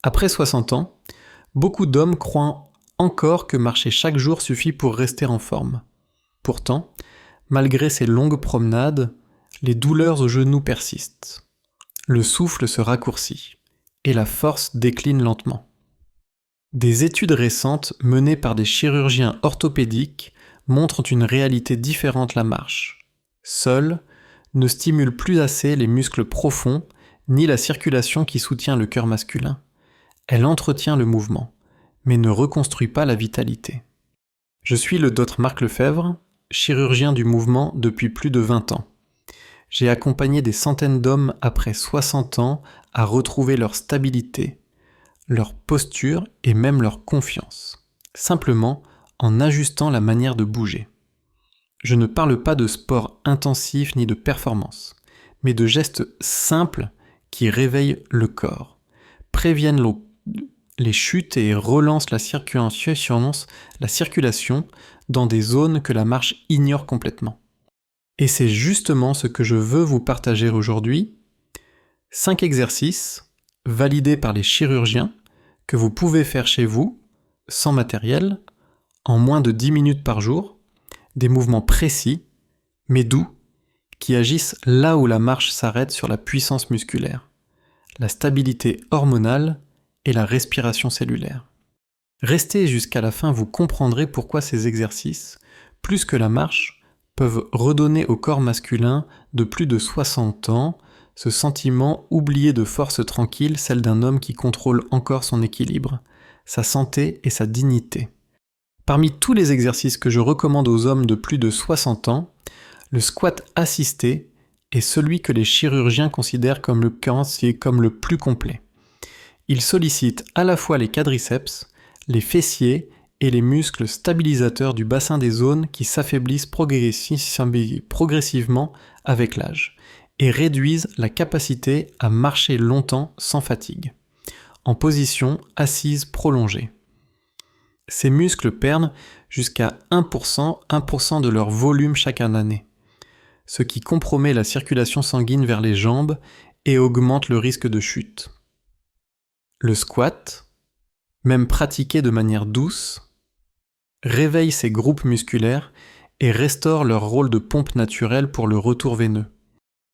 Après 60 ans, beaucoup d'hommes croient encore que marcher chaque jour suffit pour rester en forme. Pourtant, malgré ces longues promenades, les douleurs aux genoux persistent. Le souffle se raccourcit et la force décline lentement. Des études récentes menées par des chirurgiens orthopédiques montrent une réalité différente la marche. Seule, ne stimule plus assez les muscles profonds ni la circulation qui soutient le cœur masculin. Elle entretient le mouvement, mais ne reconstruit pas la vitalité. Je suis le Dr Marc Lefebvre, chirurgien du mouvement depuis plus de 20 ans. J'ai accompagné des centaines d'hommes après 60 ans à retrouver leur stabilité, leur posture et même leur confiance, simplement en ajustant la manière de bouger. Je ne parle pas de sport intensif ni de performance, mais de gestes simples qui réveillent le corps, préviennent les chutes et relancent la circulation dans des zones que la marche ignore complètement. Et c'est justement ce que je veux vous partager aujourd'hui. 5 exercices validés par les chirurgiens que vous pouvez faire chez vous, sans matériel, en moins de 10 minutes par jour, des mouvements précis, mais doux, qui agissent là où la marche s'arrête sur la puissance musculaire, la stabilité hormonale et la respiration cellulaire. Restez jusqu'à la fin, vous comprendrez pourquoi ces exercices, plus que la marche, peuvent redonner au corps masculin de plus de 60 ans ce sentiment oublié de force tranquille, celle d'un homme qui contrôle encore son équilibre, sa santé et sa dignité. Parmi tous les exercices que je recommande aux hommes de plus de 60 ans, le squat assisté est celui que les chirurgiens considèrent comme le plus complet. Il sollicite à la fois les quadriceps, les fessiers et les muscles stabilisateurs du bassin des zones qui s'affaiblissent progressivement avec l'âge et réduisent la capacité à marcher longtemps sans fatigue, en position assise prolongée. Ces muscles perdent jusqu'à 1% de leur volume chaque année, ce qui compromet la circulation sanguine vers les jambes et augmente le risque de chute. Le squat, même pratiqué de manière douce, réveille ces groupes musculaires et restaure leur rôle de pompe naturelle pour le retour veineux.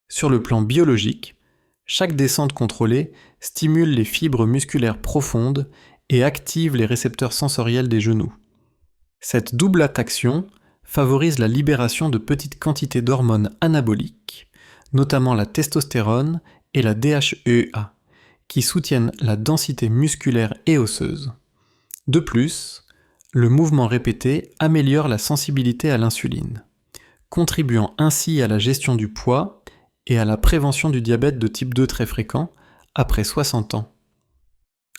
Sur le plan biologique, chaque descente contrôlée stimule les fibres musculaires profondes et active les récepteurs sensoriels des genoux. Cette double action favorise la libération de petites quantités d'hormones anaboliques, notamment la testostérone et la DHEA, qui soutiennent la densité musculaire et osseuse. De plus, le mouvement répété améliore la sensibilité à l'insuline, contribuant ainsi à la gestion du poids et à la prévention du diabète de type 2 très fréquent après 60 ans.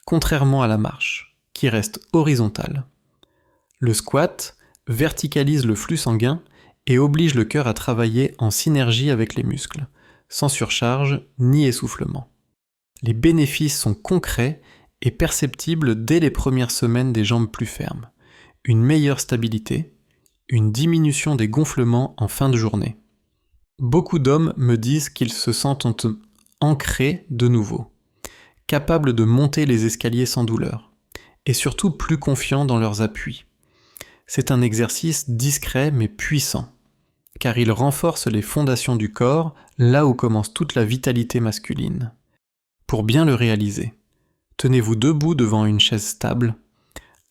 Contrairement à la marche, qui reste horizontale. Le squat verticalise le flux sanguin et oblige le cœur à travailler en synergie avec les muscles, sans surcharge ni essoufflement. Les bénéfices sont concrets et perceptibles dès les premières semaines des jambes plus fermes. Une meilleure stabilité, une diminution des gonflements en fin de journée. Beaucoup d'hommes me disent qu'ils se sentent ancrés de nouveau, capables de monter les escaliers sans douleur, et surtout plus confiants dans leurs appuis. C'est un exercice discret mais puissant, car il renforce les fondations du corps là où commence toute la vitalité masculine. Pour bien le réaliser, tenez-vous debout devant une chaise stable,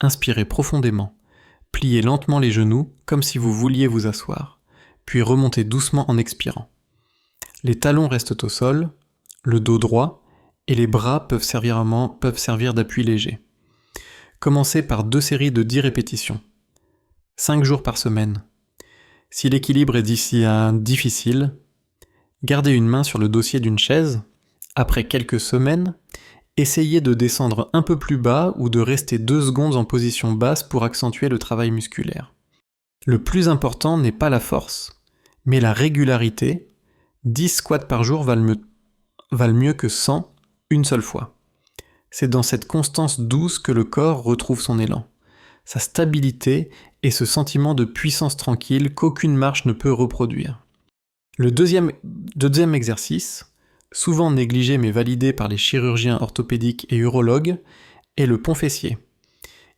inspirez profondément, pliez lentement les genoux comme si vous vouliez vous asseoir, puis remontez doucement en expirant. Les talons restent au sol, le dos droit, et les bras peuvent servir d'appui léger. Commencez par 2 séries de 10 répétitions. 5 jours par semaine. Si l'équilibre est difficile, gardez une main sur le dossier d'une chaise. Après quelques semaines, essayez de descendre un peu plus bas ou de rester 2 secondes en position basse pour accentuer le travail musculaire. Le plus important n'est pas la force, mais la régularité. 10 squats par jour valent mieux que 100 une seule fois. C'est dans cette constance douce que le corps retrouve son élan, sa stabilité et ce sentiment de puissance tranquille qu'aucune marche ne peut reproduire. Le deuxième exercice, souvent négligé mais validé par les chirurgiens orthopédiques et urologues, est le pont fessier.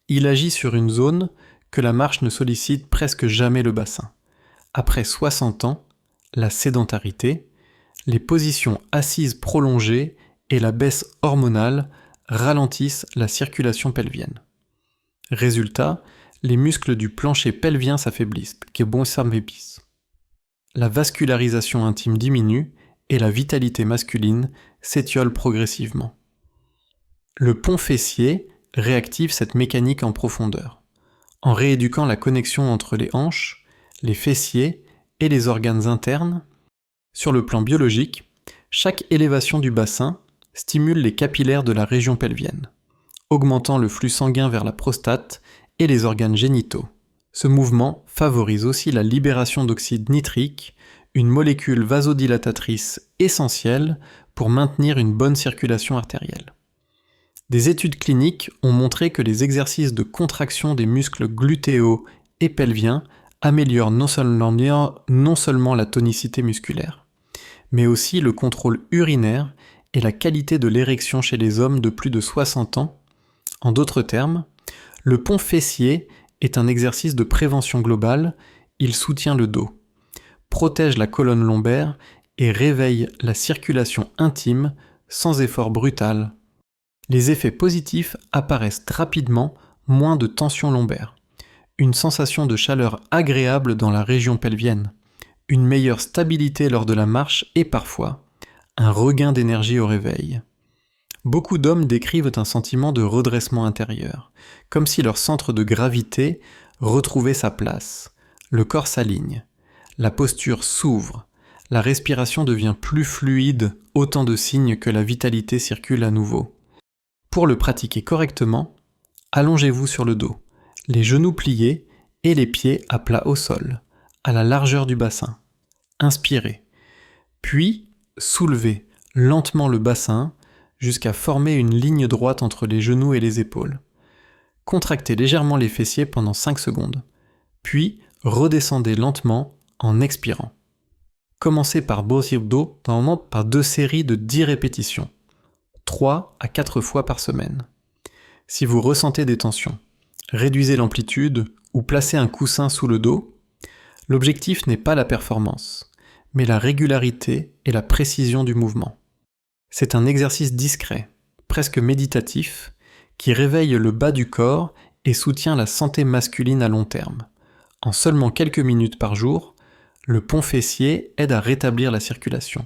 Il agit sur une zone que la marche ne sollicite presque jamais le bassin. Après 60 ans, la sédentarité, les positions assises prolongées et la baisse hormonale ralentissent la circulation pelvienne. Résultat, les muscles du plancher pelvien s'affaiblissent, la vascularisation intime diminue et la vitalité masculine s'étiole progressivement. Le pont fessier réactive cette mécanique en profondeur, en rééduquant la connexion entre les hanches, les fessiers et les organes internes. Sur le plan biologique, chaque élévation du bassin stimule les capillaires de la région pelvienne, augmentant le flux sanguin vers la prostate et les organes génitaux. Ce mouvement favorise aussi la libération d'oxyde nitrique, une molécule vasodilatatrice essentielle pour maintenir une bonne circulation artérielle. Des études cliniques ont montré que les exercices de contraction des muscles glutéaux et pelviens améliorent non seulement la tonicité musculaire, mais aussi le contrôle urinaire et la qualité de l'érection chez les hommes de plus de 60 ans. En d'autres termes, le pont fessier est un exercice de prévention globale, il soutient le dos, protège la colonne lombaire et réveille la circulation intime sans effort brutal. Les effets positifs apparaissent rapidement, moins de tension lombaire, une sensation de chaleur agréable dans la région pelvienne, une meilleure stabilité lors de la marche et parfois un regain d'énergie au réveil. Beaucoup d'hommes décrivent un sentiment de redressement intérieur, comme si leur centre de gravité retrouvait sa place. Le corps s'aligne, la posture s'ouvre, la respiration devient plus fluide, autant de signes que la vitalité circule à nouveau. Pour le pratiquer correctement, allongez-vous sur le dos, les genoux pliés et les pieds à plat au sol, à la largeur du bassin. Inspirez, puis soulevez lentement le bassin jusqu'à former une ligne droite entre les genoux et les épaules. Contractez légèrement les fessiers pendant 5 secondes, puis redescendez lentement en expirant. Commencez par Bosibdo, normalement par 2 séries de 10 répétitions, 3 à 4 fois par semaine. Si vous ressentez des tensions, réduisez l'amplitude ou placez un coussin sous le dos. L'objectif n'est pas la performance, mais la régularité et la précision du mouvement. C'est un exercice discret, presque méditatif, qui réveille le bas du corps et soutient la santé masculine à long terme. En seulement quelques minutes par jour, le pont fessier aide à rétablir la circulation,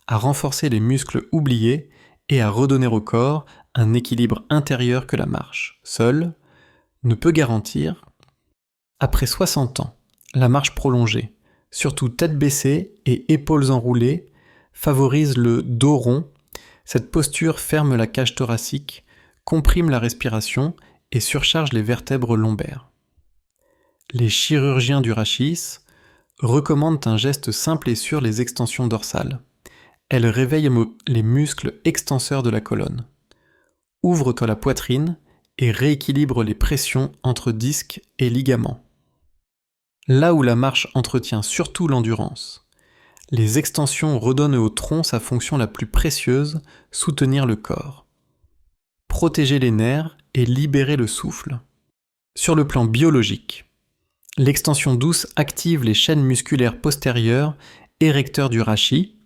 à renforcer les muscles oubliés et à redonner au corps un équilibre intérieur que la marche, seule, ne peut garantir. Après 60 ans, la marche prolongée, surtout tête baissée et épaules enroulées, favorise le dos rond. Cette posture ferme la cage thoracique, comprime la respiration et surcharge les vertèbres lombaires. Les chirurgiens du rachis recommandent un geste simple et sûr, les extensions dorsales. Elles réveillent les muscles extenseurs de la colonne. Ouvre-toi la poitrine et rééquilibre les pressions entre disques et ligaments. Là où la marche entretient surtout l'endurance, les extensions redonnent au tronc sa fonction la plus précieuse, soutenir le corps. Protéger les nerfs et libérer le souffle. Sur le plan biologique, l'extension douce active les chaînes musculaires postérieures, érecteurs du rachis,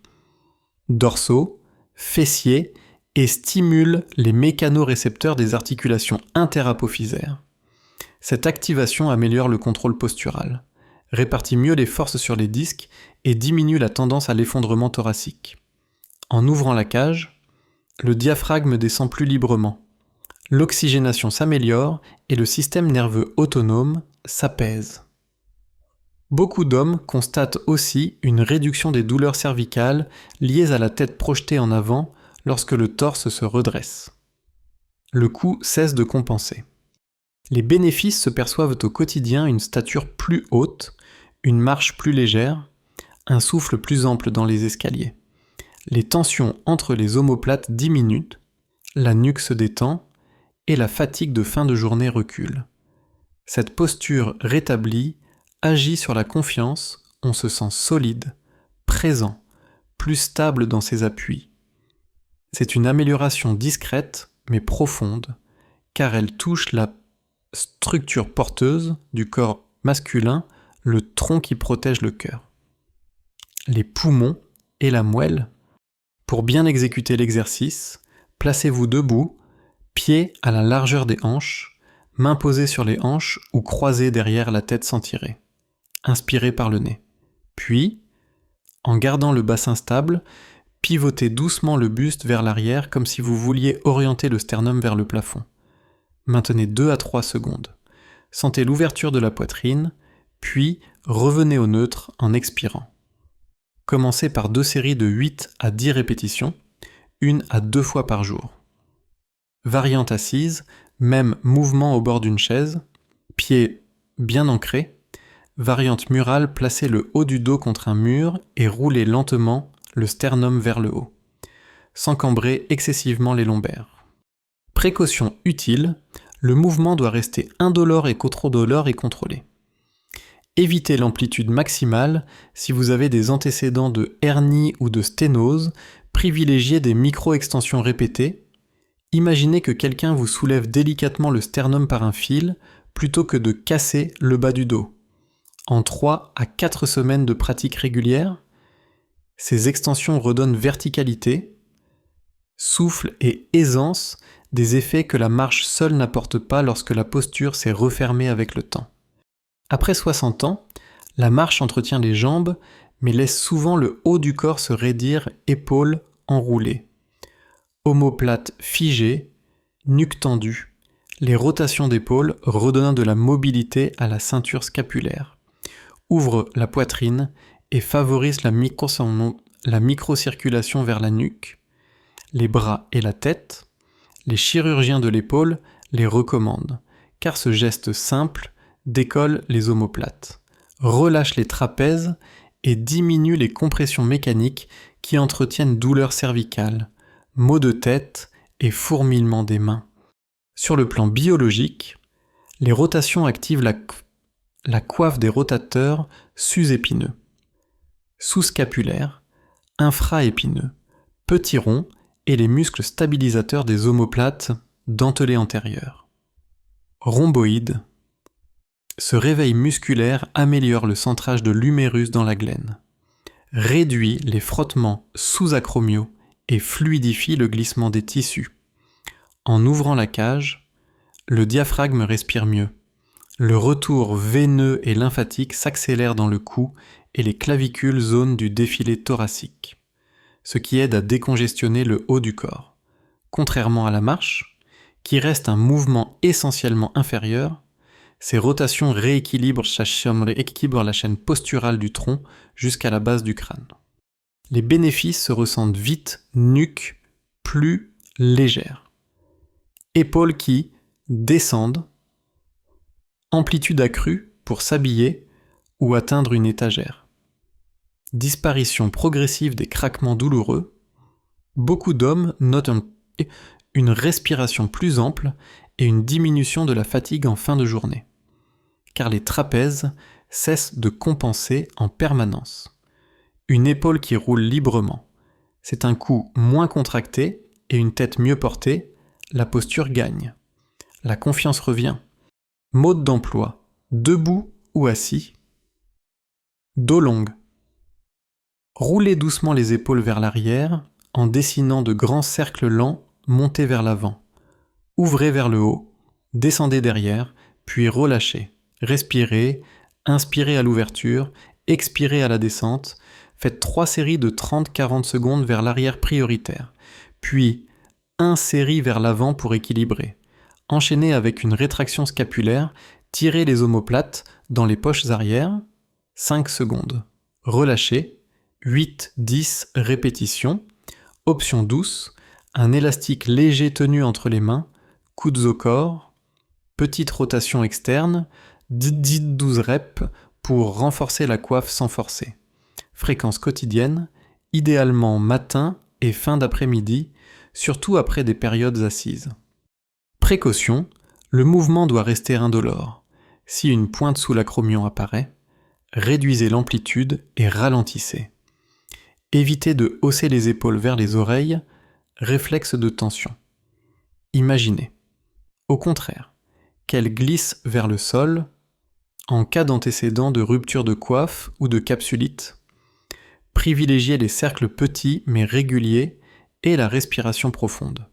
dorsaux, fessiers et stimule les mécanorécepteurs des articulations interapophysaires. Cette activation améliore le contrôle postural, répartit mieux les forces sur les disques et diminue la tendance à l'effondrement thoracique. En ouvrant la cage, le diaphragme descend plus librement. L'oxygénation s'améliore et le système nerveux autonome s'apaise. Beaucoup d'hommes constatent aussi une réduction des douleurs cervicales liées à la tête projetée en avant lorsque le torse se redresse. Le cou cesse de compenser. Les bénéfices se perçoivent au quotidien: une stature plus haute, une marche plus légère, un souffle plus ample dans les escaliers. Les tensions entre les omoplates diminuent, la nuque se détend et la fatigue de fin de journée recule. Cette posture rétablie agit sur la confiance, on se sent solide, présent, plus stable dans ses appuis. C'est une amélioration discrète mais profonde, car elle touche la structure porteuse du corps masculin, le tronc qui protège le cœur, les poumons et la moelle. Pour bien exécuter l'exercice, placez-vous debout, pieds à la largeur des hanches, mains posées sur les hanches ou croisées derrière la tête sans tirer. Inspirez par le nez. Puis, en gardant le bassin stable, pivotez doucement le buste vers l'arrière comme si vous vouliez orienter le sternum vers le plafond. Maintenez 2 à 3 secondes. Sentez l'ouverture de la poitrine, puis revenez au neutre en expirant. Commencez par 2 séries de 8 à 10 répétitions, 1 à 2 fois par jour. Variante assise, même mouvement au bord d'une chaise, pieds bien ancrés. Variante murale, placez le haut du dos contre un mur et roulez lentement le sternum vers le haut, sans cambrer excessivement les lombaires. Précaution utile, le mouvement doit rester indolore et contrôleur et contrôlé. Évitez l'amplitude maximale si vous avez des antécédents de hernie ou de sténose, privilégiez des micro-extensions répétées. Imaginez que quelqu'un vous soulève délicatement le sternum par un fil plutôt que de casser le bas du dos. En 3 à 4 semaines de pratique régulière, ces extensions redonnent verticalité, souffle et aisance, des effets que la marche seule n'apporte pas lorsque la posture s'est refermée avec le temps. Après 60 ans, la marche entretient les jambes, mais laisse souvent le haut du corps se raidir, épaules enroulées. Omoplate figée, nuque tendue, les rotations d'épaules redonnant de la mobilité à la ceinture scapulaire, ouvrent la poitrine et favorisent la microcirculation vers la nuque, les bras et la tête. Les chirurgiens de l'épaule les recommandent, car ce geste simple décolle les omoplates, relâche les trapèzes et diminue les compressions mécaniques qui entretiennent douleurs cervicales, maux de tête et fourmillement des mains. Sur le plan biologique, les rotations activent la coiffe des rotateurs sus-épineux, sous-scapulaires, infra-épineux, petits ronds et les muscles stabilisateurs des omoplates dentelés antérieurs. Rhomboïde. Ce réveil musculaire améliore le centrage de l'humérus dans la glène, réduit les frottements sous-acromiaux et fluidifie le glissement des tissus. En ouvrant la cage, le diaphragme respire mieux. Le retour veineux et lymphatique s'accélère dans le cou et les clavicules zone du défilé thoracique, ce qui aide à décongestionner le haut du corps. Contrairement à la marche, qui reste un mouvement essentiellement inférieur, ces rotations rééquilibrent la chaîne posturale du tronc jusqu'à la base du crâne. Les bénéfices se ressentent vite, nuque plus légère. Épaules qui descendent, amplitude accrue pour s'habiller ou atteindre une étagère. Disparition progressive des craquements douloureux. Beaucoup d'hommes notent une respiration plus ample et une diminution de la fatigue en fin de journée, car les trapèzes cessent de compenser en permanence. Une épaule qui roule librement. C'est un cou moins contracté et une tête mieux portée, la posture gagne. La confiance revient. Mode d'emploi, debout ou assis. Dos longue. Roulez doucement les épaules vers l'arrière en dessinant de grands cercles lents montés vers l'avant. Ouvrez vers le haut, descendez derrière, puis relâchez. Respirez, inspirez à l'ouverture, expirez à la descente. Faites 3 séries de 30-40 secondes vers l'arrière prioritaire, puis 1 série vers l'avant pour équilibrer. Enchaînez avec une rétraction scapulaire, tirez les omoplates dans les poches arrière, 5 secondes. Relâchez, 8-10 répétitions. Option douce, un élastique léger tenu entre les mains, coudes au corps, petite rotation externe, 10-12 reps pour renforcer la coiffe sans forcer. Fréquence quotidienne, idéalement matin et fin d'après-midi, surtout après des périodes assises. Précaution, le mouvement doit rester indolore. Si une pointe sous l'acromion apparaît, réduisez l'amplitude et ralentissez. Évitez de hausser les épaules vers les oreilles, réflexe de tension. Imaginez, au contraire, qu'elle glisse vers le sol en cas d'antécédent de rupture de coiffe ou de capsulite. Privilégiez les cercles petits mais réguliers et la respiration profonde.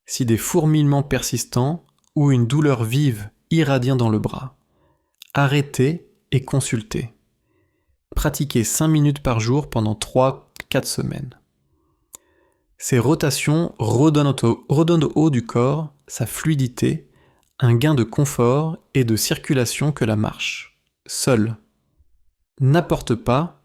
Si des fourmillements persistants ou une douleur vive irradient dans le bras, arrêtez et consultez. Pratiquez 5 minutes par jour pendant 3-4 semaines. Ces rotations redonnent au haut du corps sa fluidité, un gain de confort et de circulation que la marche, seule, n'apporte pas.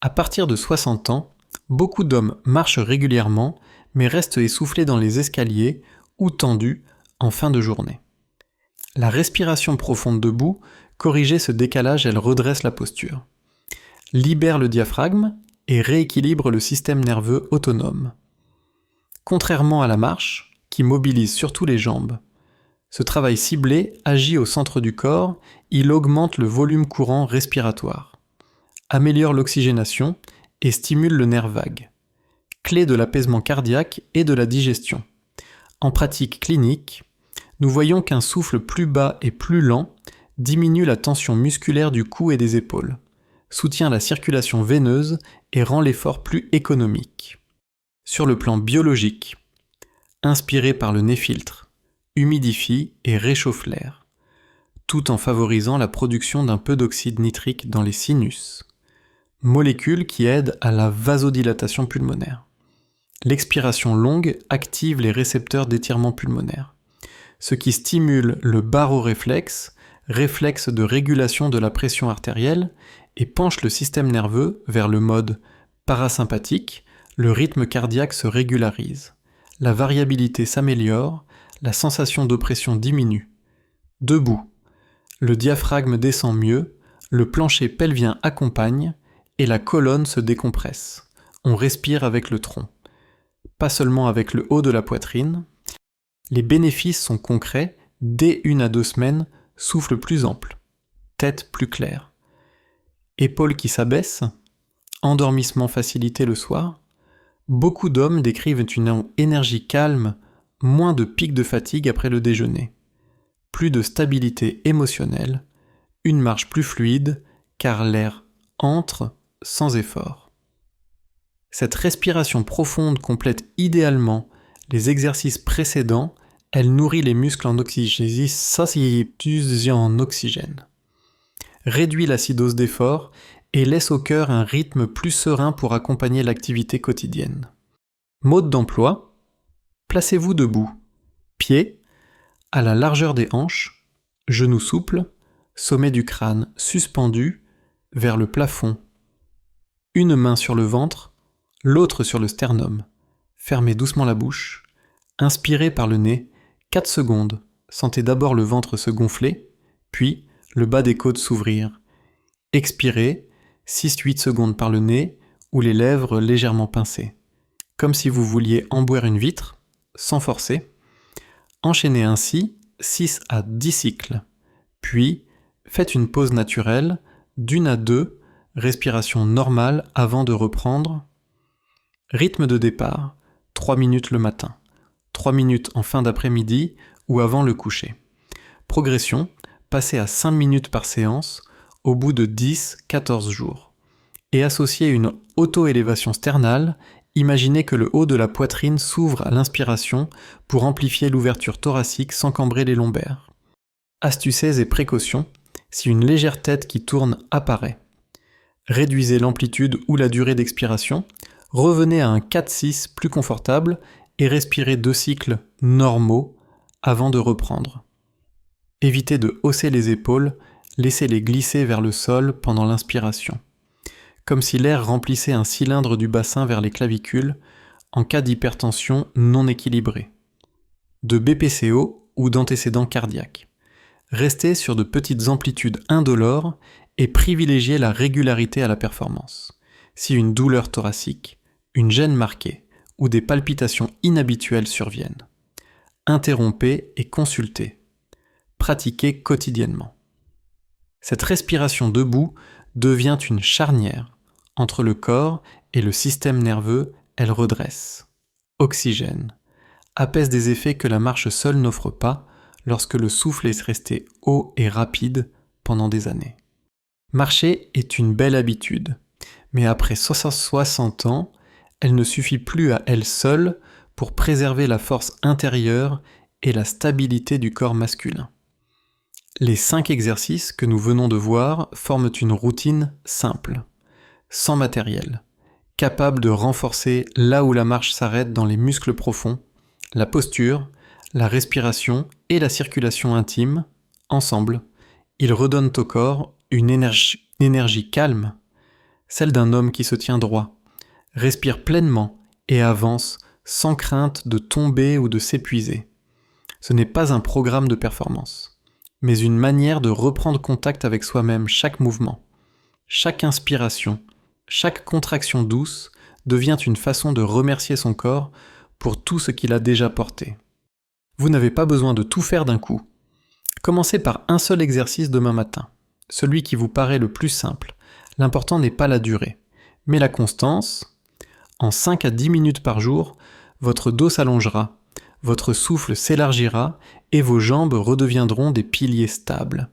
À partir de 60 ans, beaucoup d'hommes marchent régulièrement mais restent essoufflés dans les escaliers ou tendus en fin de journée. La respiration profonde debout corrige ce décalage, elle redresse la posture, libère le diaphragme et rééquilibre le système nerveux autonome. Contrairement à la marche, qui mobilise surtout les jambes, ce travail ciblé agit au centre du corps, il augmente le volume courant respiratoire, améliore l'oxygénation et stimule le nerf vague, clé de l'apaisement cardiaque et de la digestion. En pratique clinique, nous voyons qu'un souffle plus bas et plus lent diminue la tension musculaire du cou et des épaules, soutient la circulation veineuse et rend l'effort plus économique. Sur le plan biologique, inspiré par le nez filtre, humidifie et réchauffe l'air, tout en favorisant la production d'un peu d'oxyde nitrique dans les sinus, molécule qui aide à la vasodilatation pulmonaire. L'expiration longue active les récepteurs d'étirement pulmonaire, ce qui stimule le baroréflexe, réflexe de régulation de la pression artérielle, et penche le système nerveux vers le mode parasympathique, le rythme cardiaque se régularise, la variabilité s'améliore, la sensation d'oppression diminue. Debout, le diaphragme descend mieux, le plancher pelvien accompagne, et la colonne se décompresse. On respire avec le tronc, pas seulement avec le haut de la poitrine. Les bénéfices sont concrets, dès 1 à 2 semaines, souffle plus ample, tête plus claire, épaules qui s'abaissent, endormissement facilité le soir. Beaucoup d'hommes décrivent une énergie calme, moins de pics de fatigue après le déjeuner, plus de stabilité émotionnelle, une marche plus fluide, car l'air entre sans effort. Cette respiration profonde complète idéalement les exercices précédents, elle nourrit les muscles en oxygène, réduit l'acidose d'effort et laisse au cœur un rythme plus serein pour accompagner l'activité quotidienne. Mode d'emploi, placez-vous debout, pieds à la largeur des hanches, genoux souples, sommet du crâne suspendu vers le plafond, une main sur le ventre, l'autre sur le sternum. Fermez doucement la bouche, inspirez par le nez, 4 secondes, sentez d'abord le ventre se gonfler, puis le bas des côtes s'ouvrir. Expirez, 6-8 secondes par le nez ou les lèvres légèrement pincées, comme si vous vouliez embouire une vitre, sans forcer. Enchaînez ainsi 6 à 10 cycles, puis faites une pause naturelle d'1 à 2 respirations normales avant de reprendre. Rythme de départ, 3 minutes le matin, 3 minutes en fin d'après-midi ou avant le coucher. Progression, passez à 5 minutes par séance au bout de 10-14 jours. Et associez une auto-élévation sternale, imaginez que le haut de la poitrine s'ouvre à l'inspiration pour amplifier l'ouverture thoracique sans cambrer les lombaires. Astuces et précautions, si une légère tête qui tourne apparaît. Réduisez l'amplitude ou la durée d'expiration, revenez à un 4-6 plus confortable et respirez 2 cycles normaux avant de reprendre. Évitez de hausser les épaules, laissez-les glisser vers le sol pendant l'inspiration, comme si l'air remplissait un cylindre du bassin vers les clavicules en cas d'hypertension non équilibrée, de BPCO ou d'antécédents cardiaques. Restez sur de petites amplitudes indolores et privilégiez la régularité à la performance. Si une douleur thoracique, une gêne marquée ou des palpitations inhabituelles surviennent, interrompez et consultez. Pratiquez quotidiennement. Cette respiration debout devient une charnière entre le corps et le système nerveux, elle redresse, oxygène, apaise des effets que la marche seule n'offre pas lorsque le souffle est resté haut et rapide pendant des années. Marcher est une belle habitude, mais après 60 ans, elle ne suffit plus à elle seule pour préserver la force intérieure et la stabilité du corps masculin. Les 5 exercices que nous venons de voir forment une routine simple, sans matériel, capable de renforcer là où la marche s'arrête dans les muscles profonds, la posture, la respiration et la circulation intime. Ensemble, ils redonnent au corps une énergie calme, celle d'un homme qui se tient droit, respire pleinement et avance sans crainte de tomber ou de s'épuiser. Ce n'est pas un programme de performance, mais une manière de reprendre contact avec soi-même chaque mouvement. Chaque inspiration, chaque contraction douce devient une façon de remercier son corps pour tout ce qu'il a déjà porté. Vous n'avez pas besoin de tout faire d'un coup. Commencez par un seul exercice demain matin, celui qui vous paraît le plus simple. L'important n'est pas la durée, mais la constance. En 5 à 10 minutes par jour, votre dos s'allongera, votre souffle s'élargira et vos jambes redeviendront des piliers stables.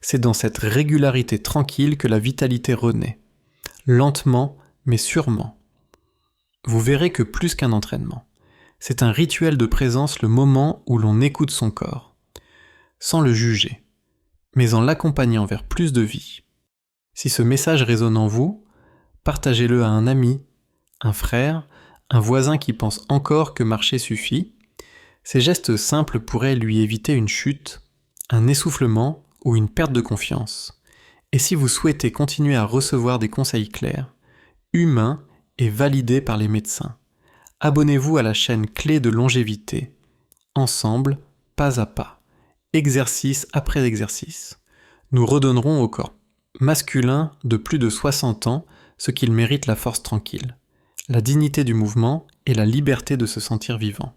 C'est dans cette régularité tranquille que la vitalité renaît. Lentement, mais sûrement. Vous verrez que plus qu'un entraînement, c'est un rituel de présence, le moment où l'on écoute son corps, sans le juger, mais en l'accompagnant vers plus de vie. Si ce message résonne en vous, partagez-le à un ami, un frère, un voisin qui pense encore que marcher suffit. Ces gestes simples pourraient lui éviter une chute, un essoufflement ou une perte de confiance. Et si vous souhaitez continuer à recevoir des conseils clairs, humains et validés par les médecins, abonnez-vous à la chaîne Clé de longévité. Ensemble, pas à pas, exercice après exercice, nous redonnerons au corps masculin de plus de 60 ans ce qu'il mérite: la force tranquille, la dignité du mouvement et la liberté de se sentir vivant.